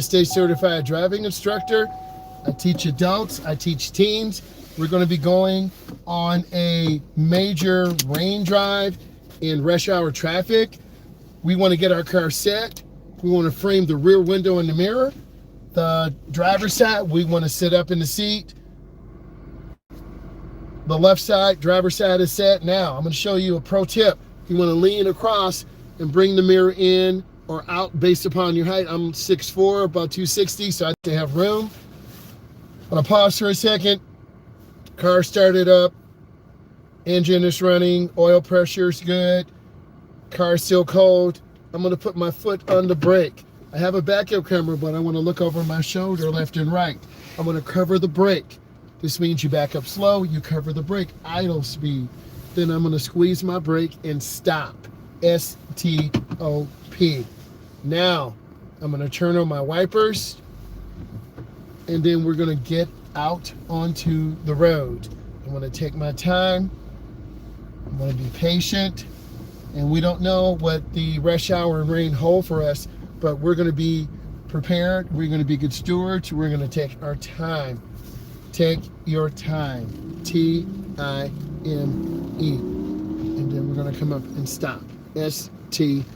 State certified driving instructor. I teach adults, I teach teens. We're going to be going on a major rain drive in rush hour traffic. We want to get our car set. We want to frame the rear window in the mirror. The driver's side, we want to sit up in the seat. The left side, driver's side is set. Now, I'm going to show you a pro tip. You want to lean across and bring the mirror in or out based upon your height. I'm 6'4", about 260, so I have room. I'm going to pause for a second. Car started up. Engine is running. Oil pressure is good. Car is still cold. I'm going to put my foot on the brake. I have a backup camera, but I want to look over my shoulder left and right. I'm going to cover the brake. This means you back up slow, you cover the brake, idle speed. Then I'm going to squeeze my brake and stop. S-T-O-P. Now, I'm going to turn on my wipers, and then we're going to get out onto the road. I'm going to take my time. I'm going to be patient. And we don't know what the rush hour and rain hold for us, but we're going to be prepared. We're going to be good stewards. We're going to take our time. Take your time. T-I-M-E. And then we're going to come up and stop. S-T-O-P.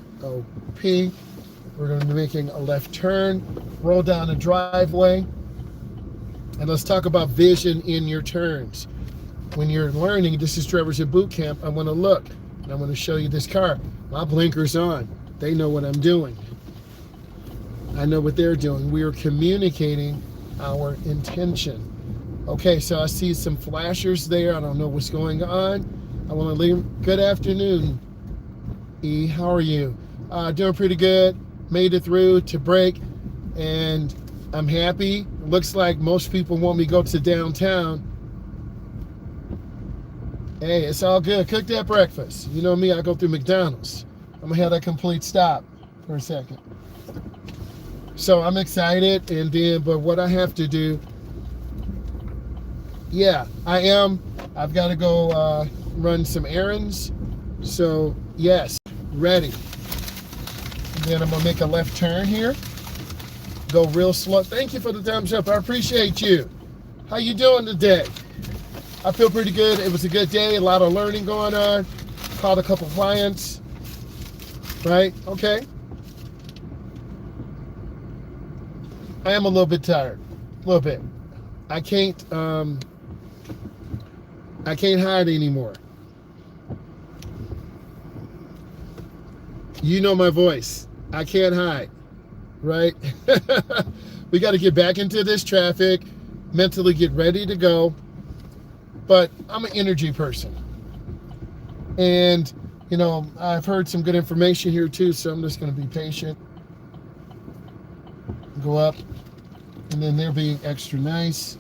We're going to be making a left turn, roll down a driveway, and let's talk about vision in your turns. When you're learning, this is Drivers at Bootcamp, I want to look, and I want to show you this car. My blinker's on. They know what I'm doing. I know what they're doing. We are communicating our intention. Okay, so I see some flashers there. I don't know what's going on. I want to leave. Good afternoon, E. How are you? Doing pretty good. Made it through to break, and I'm happy. Looks like most people want me to go to downtown. Hey, it's all good. Cook that breakfast. You know me, I go through McDonald's. I'm going to have that complete stop for a second. So I'm excited, and then, but what I have to do, yeah, I've got to go run some errands. So, yes, ready. And then I'm going to make a left turn here. Go real slow. Thank you for the thumbs up. I appreciate you. How you doing today? I feel pretty good. It was a good day. A lot of learning going on. Called a couple clients. Right? Okay. I am a little bit tired. A little bit. I can't hide anymore. You know my voice. I can't hide. Right? We got to get back into this traffic, mentally get ready to go. But I'm an energy person. And, you know, I've heard some good information here too, so I'm just going to be patient. Go up. And then they're being extra nice.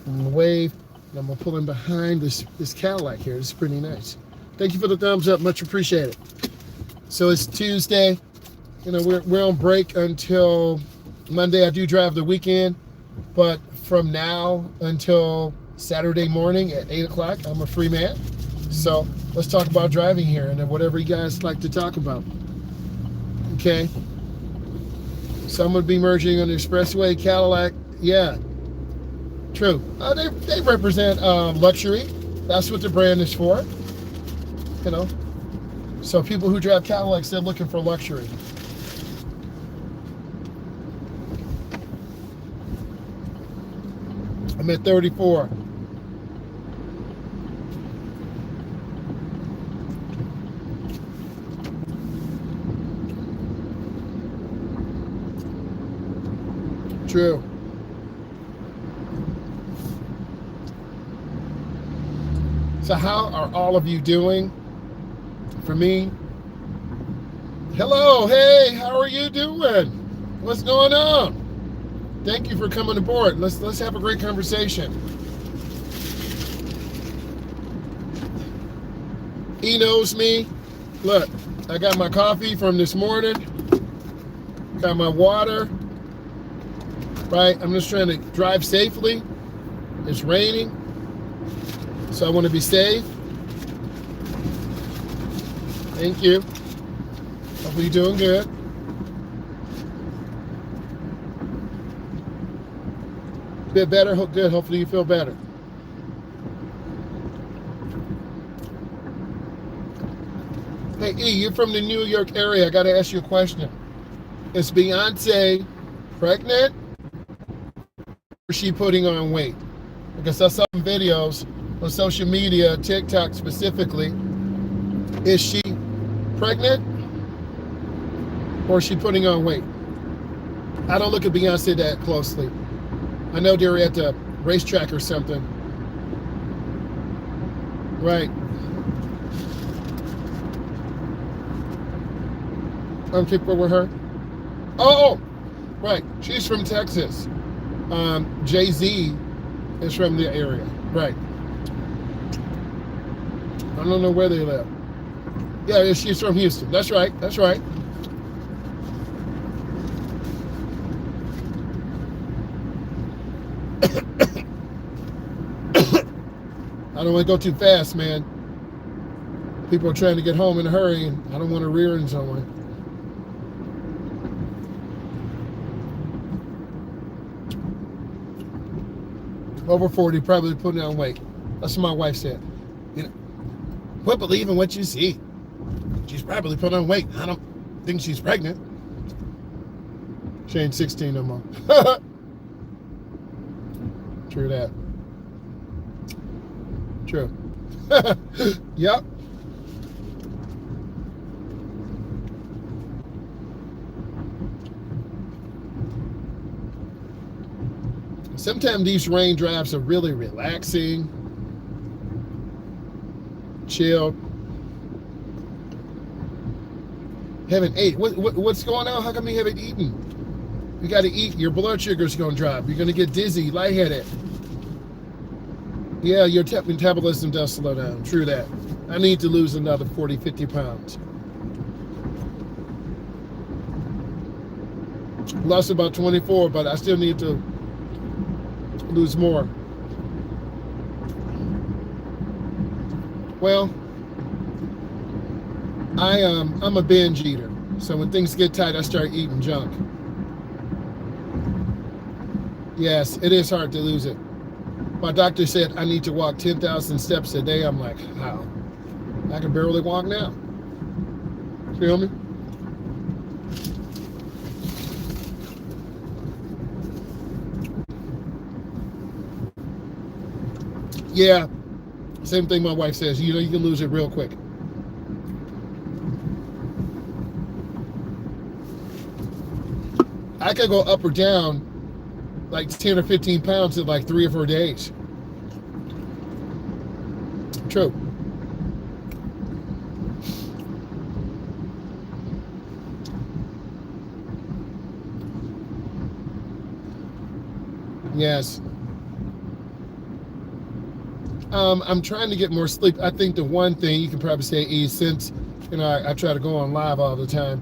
I'm going to wave. And I'm going to pull in behind this Cadillac here. This is pretty nice. Thank you for the thumbs up. Much appreciated. So it's Tuesday. You know, we're on break until Monday. I do drive the weekend. But from now until Saturday morning at 8 o'clock, I'm a free man. So let's talk about driving here and then whatever you guys like to talk about. Okay. So I'm going to be merging on the expressway. Cadillac, yeah, true. They represent luxury. That's what the brand is for. You know. So people who drive Cadillacs, they're looking for luxury. I'm at 34. True. So how are all of you doing? For me, hello, hey, how are you doing? What's going on? Thank you for coming aboard. Let's have a great conversation. He knows me. Look, I got my coffee from this morning. Got my water. Right? I'm just trying to drive safely. It's raining. So I want to be safe. Thank you. Hope you're doing good. Bit better? Good. Hopefully you feel better. Hey, E, you're from the New York area. I got to ask you a question. Is Beyonce pregnant or is she putting on weight? Because I saw some videos on social media, TikTok specifically. Is she pregnant or is she putting on weight? I don't look at Beyonce that closely. I know they're at the racetrack or something. Right. I'm keeping with her. Oh, right. She's from Texas. Jay-Z is from the area. Right. I don't know where they live. Yeah, she's from Houston. That's right. That's right. I don't want to go too fast, man. People are trying to get home in a hurry, and I don't want to rear end someone. Over 40, probably putting on weight. That's what my wife said. You know, quit believing what you see. She's probably put on weight. I don't think she's pregnant. She ain't 16 no more. True that. True. Yep. Sometimes these rain drives are really relaxing, chilled. Haven't ate. What's going on? How come you haven't eaten? You got to eat. Your blood sugar's going to drop. You're going to get dizzy, lightheaded. Yeah, your metabolism does slow down. True that. I need to lose another 40, 50 pounds. Lost about 24, but I still need to lose more. Well, I'm a binge eater. So when things get tight, I start eating junk. Yes, it is hard to lose it. My doctor said I need to walk 10,000 steps a day. I'm like, how? I can barely walk now. Feel me? Yeah, same thing my wife says. You know, you can lose it real quick. I could go up or down like 10 or 15 pounds in like 3 or 4 days. True. Yes. I'm trying to get more sleep. I think the one thing you can probably say is, since you know I try to go on live all the time,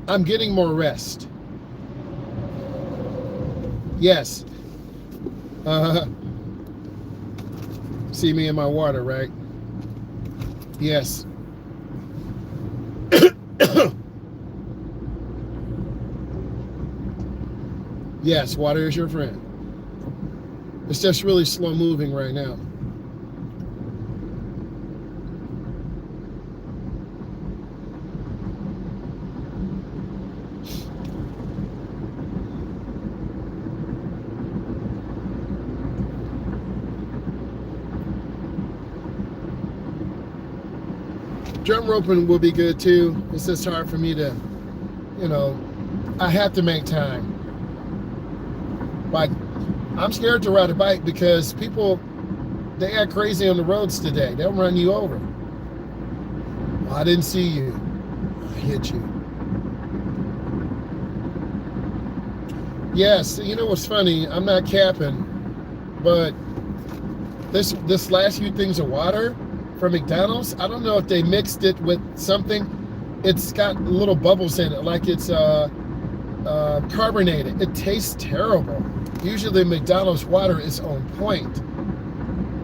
I'm getting more rest. Yes. See me in my water, right? Yes. Yes, water is your friend. It's just really slow moving right now. Drum roping will be good too. It's just hard for me to, you know, I have to make time. Like, I'm scared to ride a bike because people, they act crazy on the roads today. They'll run you over. Well, I didn't see you. I hit you. Yes, you know what's funny? I'm not capping, but this last few things of water from McDonald's, I don't know if they mixed it with something. It's got little bubbles in it, like it's carbonated. It tastes terrible. Usually McDonald's water is on point,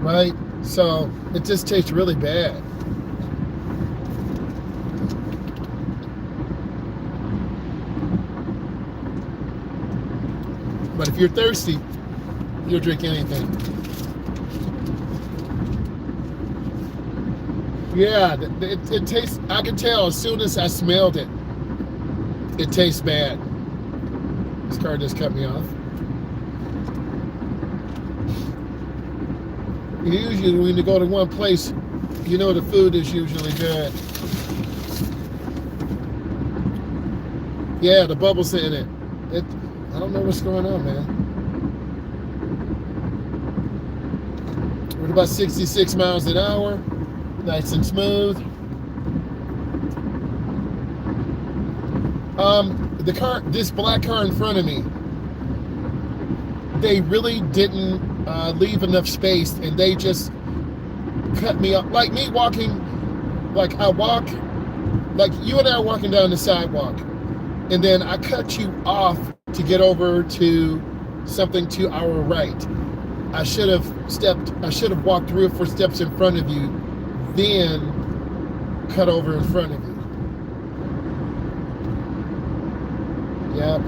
right? So it just tastes really bad. But if you're thirsty, You'll drink anything. Yeah, it tastes, I can tell as soon as I smelled it, it tastes bad. This car just cut me off. Usually when you go to one place, you know the food is usually good. Yeah, the bubbles in it. I don't know what's going on, man. We're at about 66 miles an hour. Nice and smooth. The car, this black car in front of me, they really didn't leave enough space, and they just cut me up. Like me walking, like I walk, like you and I are walking down the sidewalk, and then I cut you off to get over to something to our right. I should have walked 3 or 4 steps in front of you, then cut over in front of you. Yep.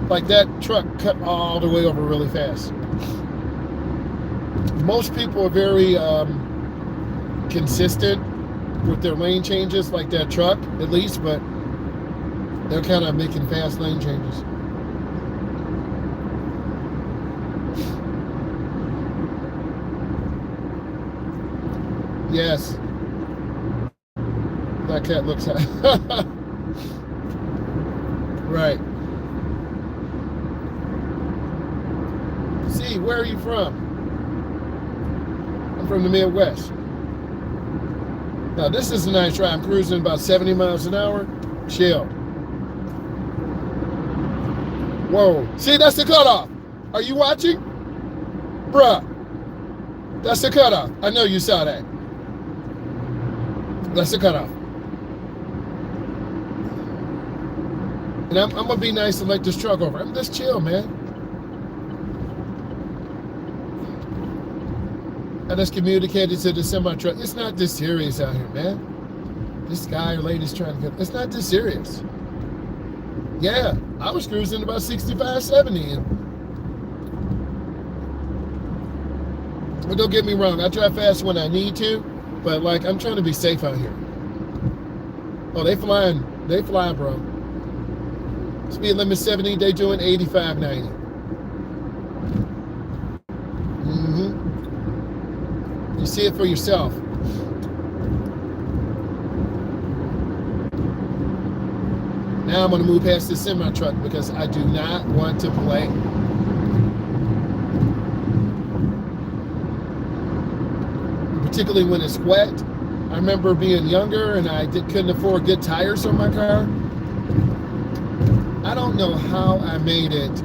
Like that truck cut all the way over really fast. Most people are very consistent with their lane changes, like that truck at least, but they're kind of making fast lane changes. Yes. That cat looks high. Right. See, where are you from? I'm from the Midwest. Now this is a nice ride. I'm cruising about 70 miles an hour. Chill. Whoa. See, that's the cutoff. Are you watching? Bruh. That's the cutoff. I know you saw that. That's the cutoff. And I'm going to be nice and let this truck over. I'm just chill, man. I just communicated to the semi-truck. It's not this serious out here, man. This guy or lady's trying to get... It's not this serious. Yeah, I was cruising about 65, 70. But don't get me wrong. I drive fast when I need to. But, like, I'm trying to be safe out here. Oh, they flying. They fly, bro. Speed limit 70. They doing 85, 90. You see it for yourself. Now I'm going to move past this semi-truck because I do not want to play. Particularly when it's wet. I remember being younger and I couldn't afford good tires on my car. I don't know how I made it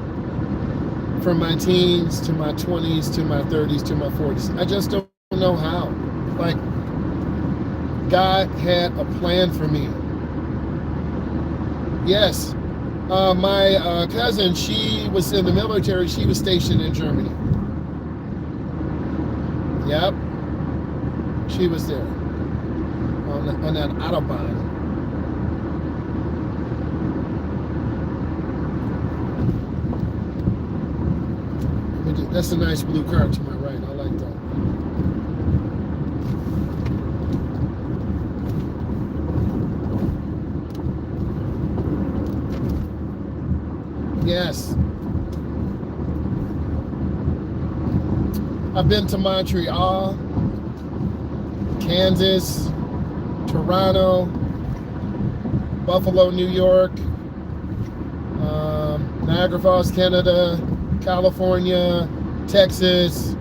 from my teens to my 20s to my 30s to my 40s. I just don't know how. Like, God had a plan for me. Yes. My cousin, she was in the military. She was stationed in Germany. Yep. She was there on that Autobahn. That's a nice blue car to my right. I like that. Yes. I've been to Montreal, Kansas, Toronto, Buffalo, New York, Niagara Falls, Canada, California, Texas,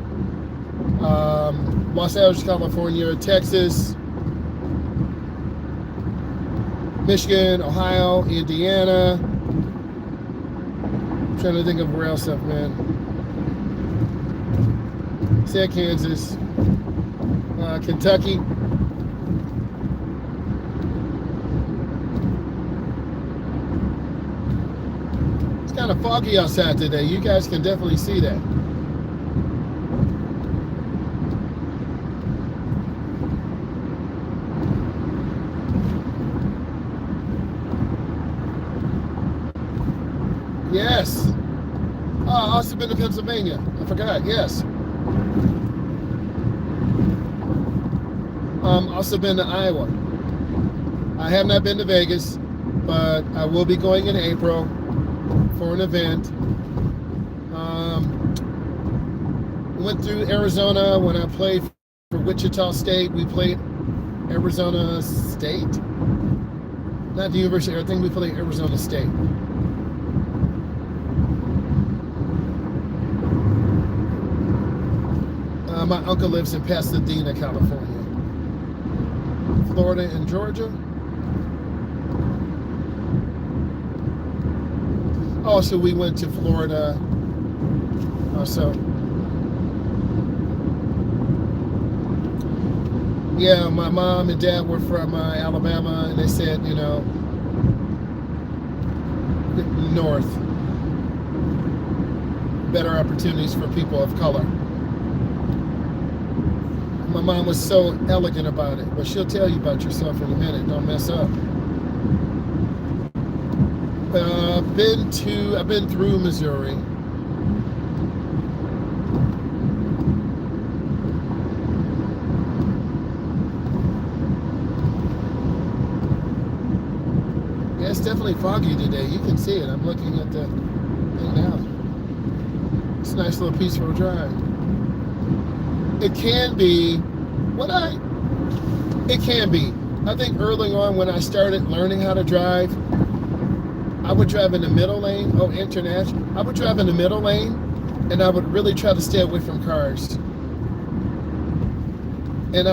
Los Angeles, California, Texas, Michigan, Ohio, Indiana. I'm trying to think of where else I've been. Said Kansas, Kentucky. It's kind of foggy outside today. You guys can definitely see that. Yes. Also been to Pennsylvania. I forgot. Yes. Also been to Iowa. I have not been to Vegas, but I will be going in April for an event. Went through Arizona when I played for Wichita State. We played Arizona State, not the University. I think we played Arizona State. My uncle lives in Pasadena, California. Florida and Georgia. Also, we went to Florida. Also, yeah, my mom and dad were from Alabama, and they said, you know, north, better opportunities for people of color. My mom was so elegant about it, but she'll tell you about yourself in a minute. Don't mess up. I've been through Missouri. Yeah, it's definitely foggy today. You can see it. I'm looking at the thing now. It's a nice little peaceful drive. It can be it can be. I think early on when I started learning how to drive, I would drive in the middle lane. Oh, international. I would drive in the middle lane, and I would really try to stay away from cars. And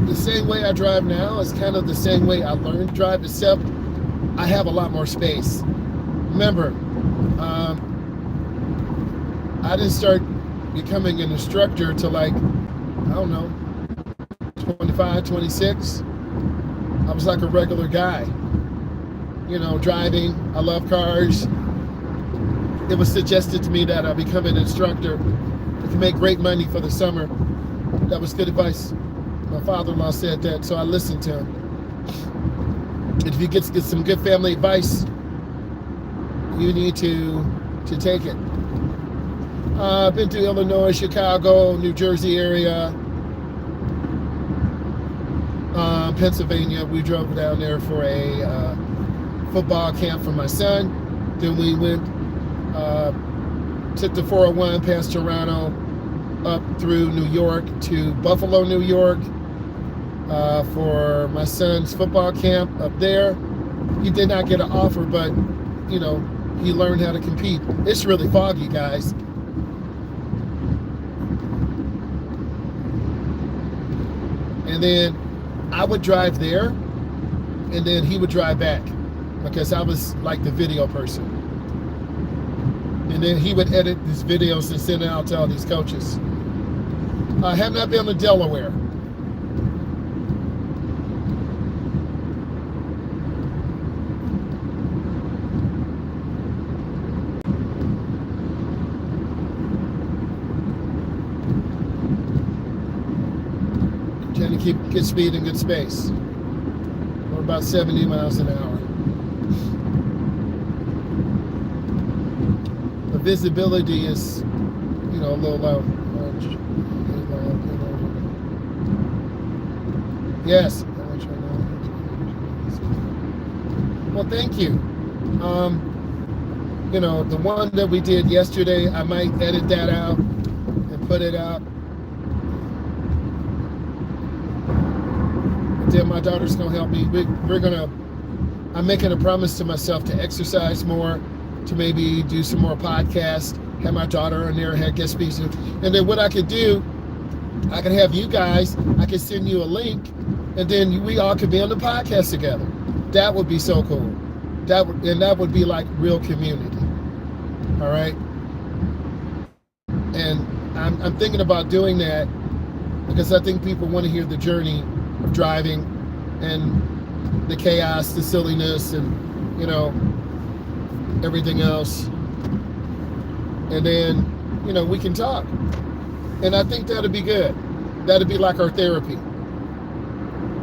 the same way I drive now is kind of the same way I learned to drive, except I have a lot more space. Remember, I didn't start becoming an instructor till like, I don't know, 25, 26. I was like a regular guy, you know, driving. I love cars. It was suggested to me that I become an instructor. I can make great money for the summer. That was good advice. My father-in-law said that, so I listened to him. If you get some good family advice, you need to take it. I've been to Illinois, Chicago, New Jersey area, Pennsylvania. We drove down there for a football camp for my son. Then we went, took the 401 past Toronto up through New York to Buffalo, New York, for my son's football camp up there. He did not get an offer, but, you know, he learned how to compete. It's really foggy, guys. And then I would drive there, and then he would drive back, because I was like the video person. And then he would edit these videos and send it out to all these coaches. I have not been to Delaware. Trying to keep good speed and good space. We're about 70 miles an hour. The visibility is, you know, a little low. Yes. Well, thank you. You know, the one that we did yesterday, I might edit that out and put it out. Then my daughter's gonna help me. I'm making a promise to myself to exercise more, to maybe do some more podcasts, have my daughter on there, have guest speakers. And then what I could do, I could have you guys, I could send you a link, and then we all could be on the podcast together. That would be so cool. That would be like real community. All right. And I'm thinking about doing that because I think people want to hear the journey of driving and the chaos, the silliness, and, you know, everything else. And then, you know, we can talk. And I think that'd be good. That'd be like our therapy.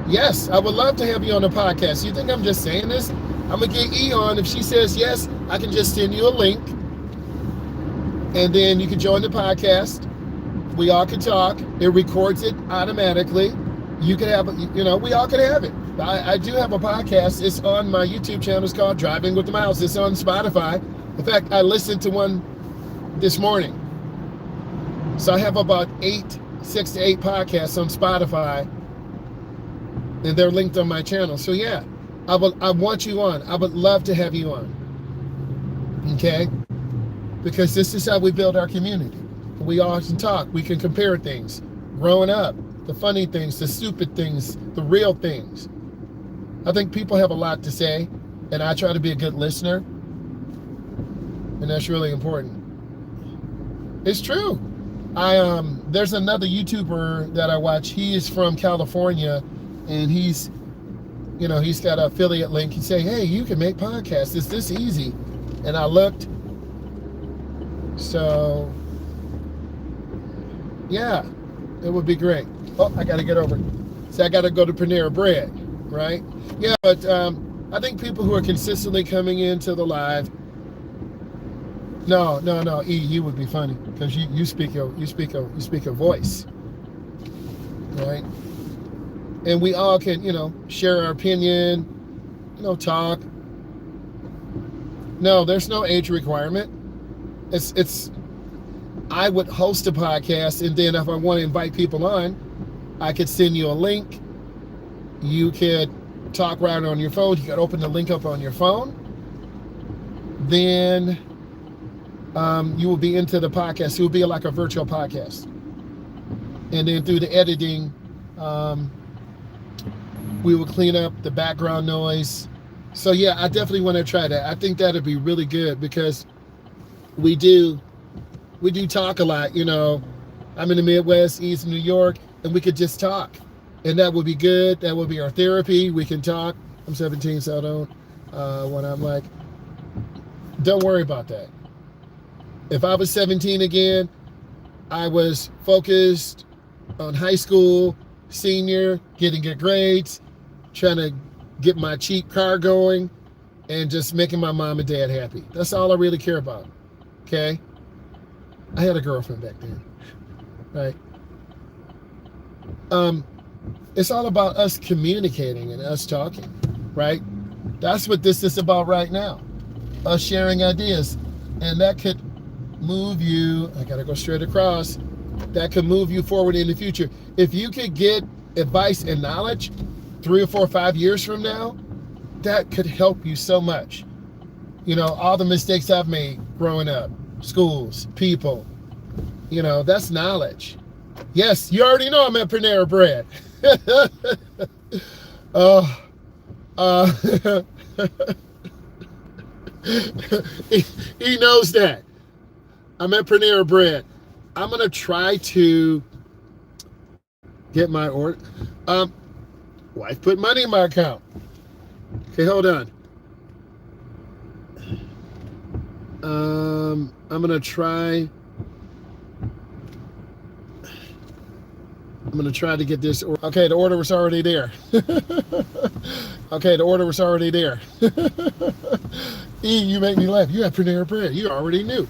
Yes, I would love to have you on the podcast. You think I'm just saying this? I'm going to get E on. If she says yes, I can just send you a link. And then you can join the podcast. We all can talk. It records it automatically. You can have, we all can have it. I do have a podcast. It's on my YouTube channel. It's called Driving with the Myles. It's on Spotify. In fact, I listened to one this morning. So I have about 6 to 8 podcasts on Spotify, and they're linked on my channel. So yeah, I want you on. I would love to have you on. Okay? Because this is how we build our community. We all can talk. We can compare things. Growing up, the funny things, the stupid things, the real things. I think people have a lot to say, and I try to be a good listener. And that's really important. It's true. There's another YouTuber that I watch. He is from California, and he's got an affiliate link. He say, hey, you can make podcasts. It's this easy. And I looked. So, yeah, it would be great. Oh, I got to get over. So I got to go to Panera Bread, right? Yeah, but I think people who are consistently coming into the live. No, E, you would be funny because you speak a voice, right? And we all can, share our opinion, talk. No, there's no age requirement. It's. I would host a podcast, and then if I want to invite people on, I could send you a link. You could talk right on your phone. You could open the link up on your phone. Then you will be into the podcast. It will be like a virtual podcast. And then through the editing, we will clean up the background noise. So yeah, I definitely want to try that. I think that'd be really good because we do talk a lot. I'm in the Midwest, East New York, and we could just talk. And that would be good. That would be our therapy. We can talk. I'm 17, so I don't, when I'm like, don't worry about that. If I was 17 again, I was focused on high school, senior, getting good grades, trying to get my cheap car going, and just making my mom and dad happy. That's all I really care about, okay? I had a girlfriend back then, right? It's all about us communicating and us talking, right? That's what this is about right now, us sharing ideas. And that could move you, I gotta go straight across, that could move you forward in the future. If you could get advice and knowledge 3 or 4 or 5 years from now, that could help you so much. All the mistakes I've made growing up, schools, people, that's knowledge. Yes, you already know I'm at Panera Bread. He knows that. I'm at Panera Bread. I'm going to try to get my order. Wife put money in my account. Okay, hold on. I'm going to try. I'm going to try to get this. Okay, the order was already there. Okay, the order was already there. E, you make me laugh. You have Panera Bread. You already knew.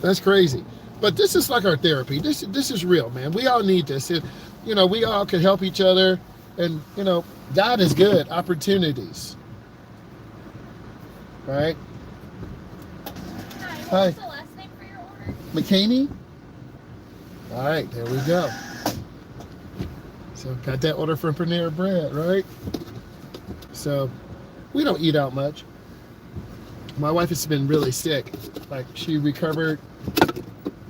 That's crazy. But this is like our therapy. This is real, man. We all need this. We all can help each other. And, God is good. Opportunities. All right? Hi. What was the last name for your order? McCaney? All right, there we go. So got that order from Panera Bread, right? So we don't eat out much. My wife has been really sick. Like she recovered,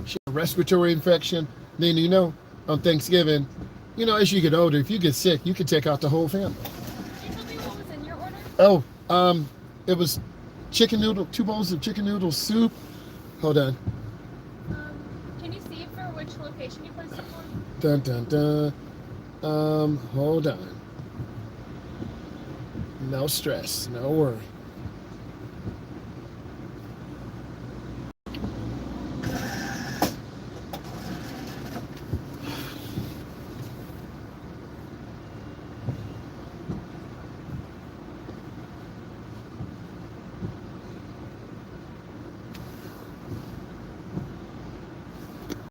she had a respiratory infection. Then on Thanksgiving, as you get older, if you get sick, you can take out the whole family. Can you tell me what was in your order? Oh, it was 2 bowls of chicken noodle soup. Hold on. Can you see for which location you placed it for? Dun dun dun. Hold on. No stress, no worry.